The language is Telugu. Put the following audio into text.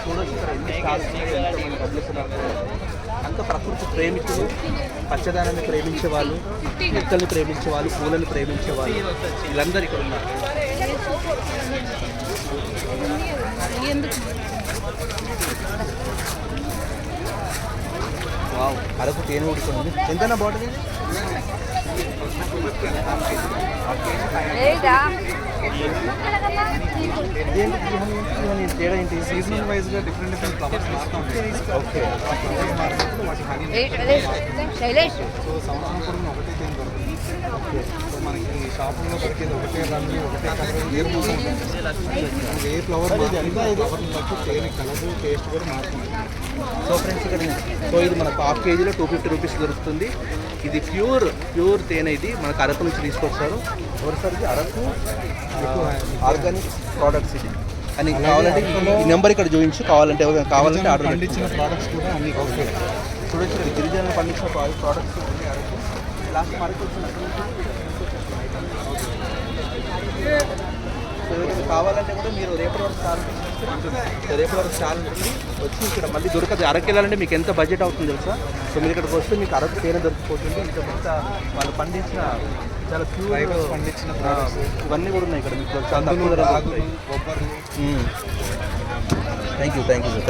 చూడొచ్చు ఇక్కడ ఎన్ని స్టాల్స్ ఎంతమంది పబ్లిక్ ఉన్నారు. అంత ప్రకృతి ప్రేమికులు, పచ్చదనాన్ని ప్రేమించే వాళ్ళు, మొక్కల్ని ప్రేమించే వాళ్ళు, పూలను ప్రేమించే వాళ్ళు, వీళ్ళందరూ ఇక్కడ ఉన్నారు. వావ్, అరకు తేనె ఉడుకుంది. ఎంతైనా బాటిల్ తేడా ఏంటి? సీజనల్ వైజ్గా డిఫరెంట్ ఫ్లవర్స్ మారుతూ ఉంటాయి. ఓకే. సో సంవత్సరం పొడుగున ఒకటే తేనె దొరుకుతుంది. ఓకే. సో మనకి షాపుల్లో దొరికేది ఒకటే రంగు, ఒకటే కలర్, వేరు మోసం మనకి ఏ ఫ్లవర్ ఫ్లవర్ని బట్టి తేనె కలర్ టేస్ట్ కూడా మారుతుంది. సో ఫ్రెండ్స్ ఇక్కడ ఇది మనకు హాఫ్ కేజీలో 250 రూపీస్ దొరుకుతుంది. ఇది ప్యూర్ తేనె. ఇది మనకు అరకు నుంచి తీసుకొస్తారు. ఎవరిసరికి అరకు ఆర్గానిక్ ప్రోడక్ట్స్ ఇది అని కావాలంటే ఈ నెంబర్ ఇక్కడ చూపించు. కావాలంటే ఆర్డర్ పండించిన ప్రోడక్ట్స్ కూడా అన్ని. ఓకే. చూడొచ్చు గిరిజనులు పండించిన ప్రోడక్ట్స్ లాస్ట్ మార్కెట్ వచ్చినట్టు. సో ఎవరైనా కావాలంటే కూడా మీరు రేపటి వరకు స్టాల్ ఉంటుంది. వచ్చి ఇక్కడ మళ్ళీ దొరకదు. అరకు వెళ్ళాలంటే మీకు ఎంత బడ్జెట్ అవుతుంది తెలుసా? సో మీరు ఇక్కడికి వస్తే మీకు అరకు తేనె దొరికిపోతుంది. ఇంకా మిగతా వాళ్ళు పండించిన చాలా ప్యూర్ పండించిన ఇవన్నీ కూడా ఉన్నాయి ఇక్కడ మీకు చాలా తక్కువ ధర. కొబ్బరి. Thank you sir.